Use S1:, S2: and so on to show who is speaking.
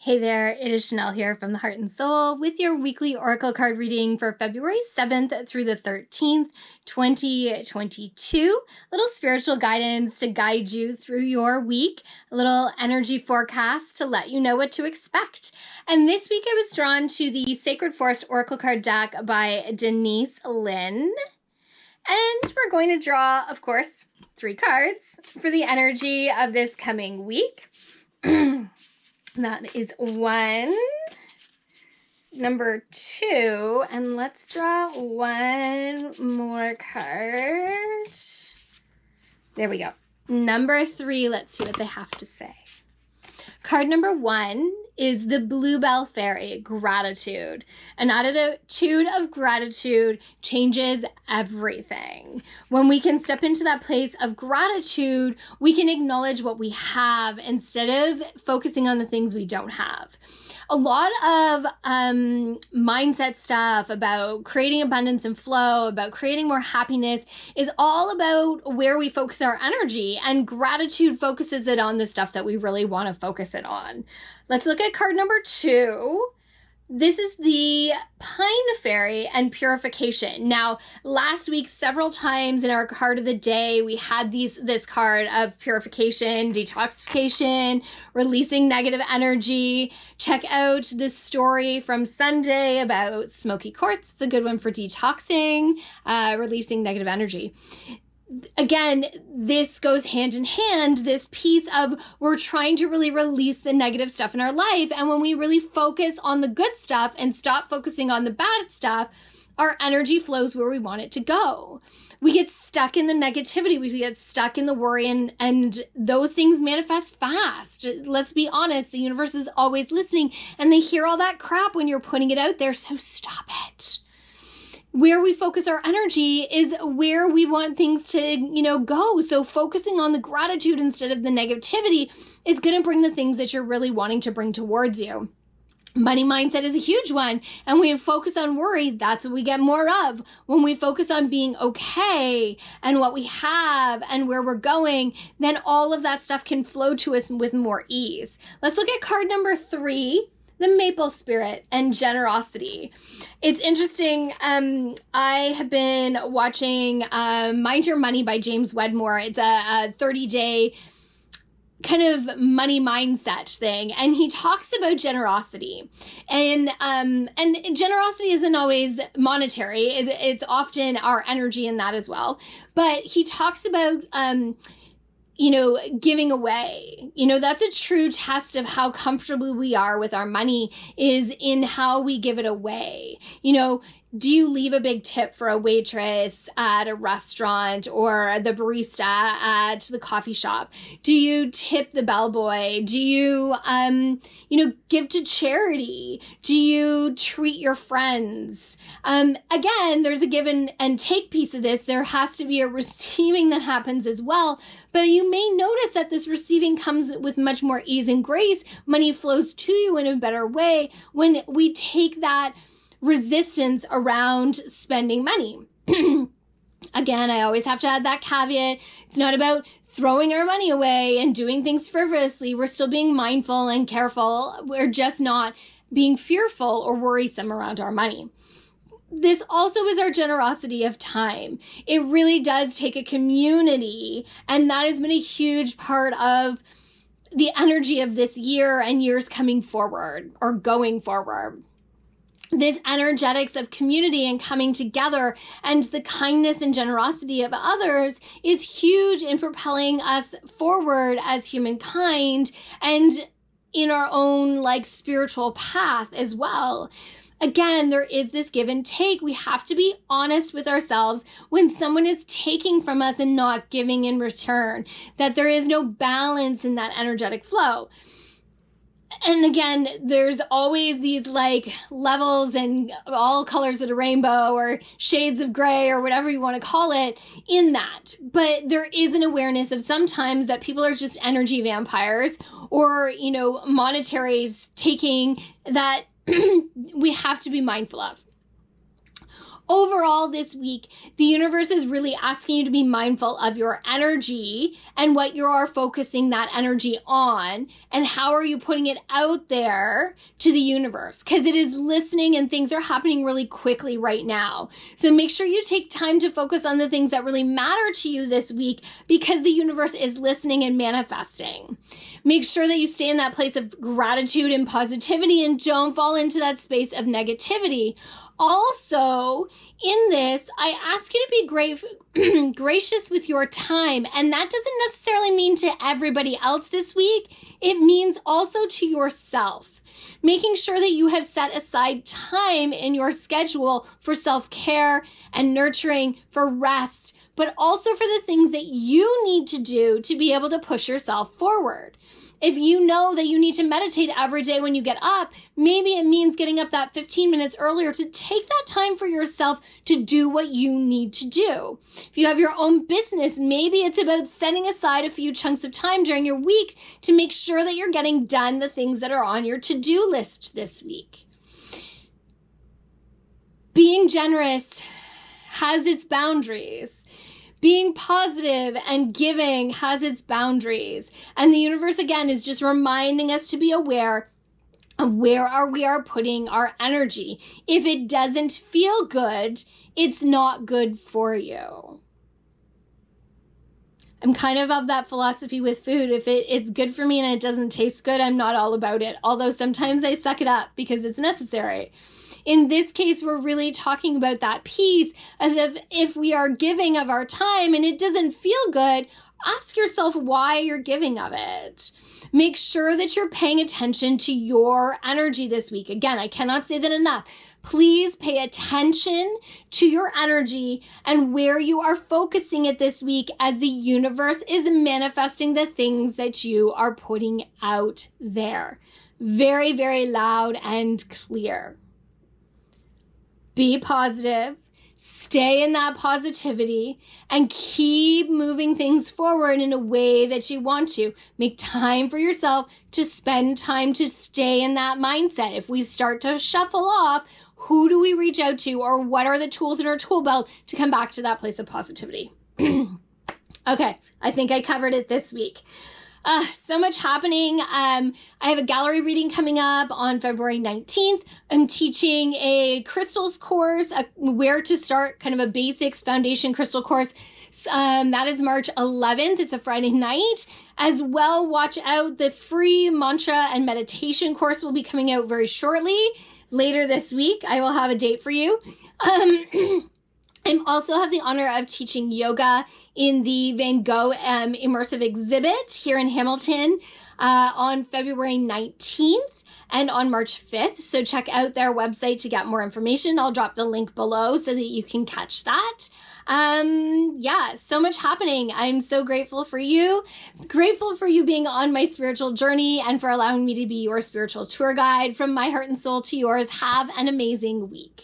S1: Hey there, it is Chanel here from the Heart and Soul with your weekly Oracle card reading for February 7th through the 13th, 2022. A little spiritual guidance to guide you through your week, a little energy forecast to let you know what to expect. And this week I was drawn to the Sacred Forest Oracle card deck by Denise Linn. And we're going to draw, of course, 3 cards for the energy of this coming week. That is 1, number 2, and let's draw 1 more card. There we go. Number 3, let's see what they have to say. Card number 1 is the Bluebell Fairy, Gratitude. An attitude of gratitude changes everything. When we can step into that place of gratitude, we can acknowledge what we have instead of focusing on the things we don't have. A lot of mindset stuff about creating abundance and flow, about creating more happiness is all about where we focus our energy, and gratitude focuses it on the stuff that we really want to focus it on. Let's look at card number 2. This is the Pine Fairy and Purification. Now, last week, several times in our card of the day, we had this card of purification, detoxification, releasing negative energy. Check out the story from Sunday about smoky quartz. It's a good one for detoxing, releasing negative energy. Again, this goes hand in hand, this piece of we're trying to really release the negative stuff in our life. And when we really focus on the good stuff and stop focusing on the bad stuff, our energy flows where we want it to go. We get stuck in the negativity. We get stuck in the worry, and those things manifest fast. Let's be honest, the universe is always listening, and they hear all that crap when you're putting it out there, so stop it. Where we focus our energy is where we want things to, go. So focusing on the gratitude instead of the negativity is going to bring the things that you're really wanting to bring towards you. Money mindset is a huge one. And when we focus on worry, that's what we get more of. When we focus on being okay and what we have and where we're going, then all of that stuff can flow to us with more ease. Let's look at card number 3. The Maple Spirit and Generosity. It's interesting. I have been watching Mind Your Money by James Wedmore. It's a 30-day kind of money mindset thing, and he talks about generosity. And generosity isn't always monetary. It's often our energy in that as well. But he talks about giving away. That's a true test of how comfortable we are with our money, is in how we give it away. Do you leave a big tip for a waitress at a restaurant or the barista at the coffee shop? Do you tip the bellboy? Do you, give to charity? Do you treat your friends? Again, there's a give and take piece of this. There has to be a receiving that happens as well. But you may notice that this receiving comes with much more ease and grace. Money flows to you in a better way when we take that resistance around spending money. Again, I always have to add that caveat. It's not about throwing our money away and doing things frivolously. We're still being mindful and careful. We're just not being fearful or worrisome around our money. This also is our generosity of time. It really does take a community, and that has been a huge part of the energy of this year and years coming forward or going forward. This energetics of community and coming together and the kindness and generosity of others is huge in propelling us forward as humankind and in our own spiritual path as well. Again, there is this give and take. We have to be honest with ourselves when someone is taking from us and not giving in return, that there is no balance in that energetic flow. And again, there's always these levels and all colors of the rainbow or shades of gray or whatever you want to call it in that. But there is an awareness of sometimes that people are just energy vampires or, monetaries taking that we have to be mindful of. Overall this week, the universe is really asking you to be mindful of your energy and what you are focusing that energy on, and how are you putting it out there to the universe, because it is listening and things are happening really quickly right now. So make sure you take time to focus on the things that really matter to you this week, because the universe is listening and manifesting. Make sure that you stay in that place of gratitude and positivity and don't fall into that space of negativity. Also, in this, I ask you to be gracious with your time. And that doesn't necessarily mean to everybody else this week. It means also to yourself. Making sure that you have set aside time in your schedule for self-care and nurturing, for rest, but also for the things that you need to do to be able to push yourself forward. If you know that you need to meditate every day when you get up, maybe it means getting up that 15 minutes earlier to take that time for yourself to do what you need to do. If you have your own business, maybe it's about setting aside a few chunks of time during your week to make sure that you're getting done the things that are on your to-do list this week. Being generous has its boundaries. Being positive and giving has its boundaries. And the universe, again, is just reminding us to be aware of where we are putting our energy. If it doesn't feel good, it's not good for you. I'm kind of that philosophy with food. If it's good for me and it doesn't taste good, I'm not all about it. Although sometimes I suck it up because it's necessary. In this case, we're really talking about that piece as if we are giving of our time and it doesn't feel good, ask yourself why you're giving of it. Make sure that you're paying attention to your energy this week. Again, I cannot say that enough. Please pay attention to your energy and where you are focusing it this week, as the universe is manifesting the things that you are putting out there. Very, very loud and clear. Be positive, stay in that positivity, and keep moving things forward in a way that you want to. Make time for yourself to spend time to stay in that mindset. If we start to shuffle off, who do we reach out to, or what are the tools in our tool belt to come back to that place of positivity? Okay, I think I covered it this week. So much happening. I have a gallery reading coming up on February 19th. I'm teaching a crystals course, where to start, kind of a basics foundation crystal course. That is March 11th. It's a Friday night. As well, watch out. The free mantra and meditation course will be coming out very shortly. Later this week, I will have a date for you. I also have the honor of teaching yoga in the Van Gogh immersive exhibit here in Hamilton on February 19th and on March 5th. So check out their website to get more information. I'll drop the link below so that you can catch that. Yeah, so much happening. I'm so grateful for you being on my spiritual journey and for allowing me to be your spiritual tour guide. From my heart and soul to yours, have an amazing week.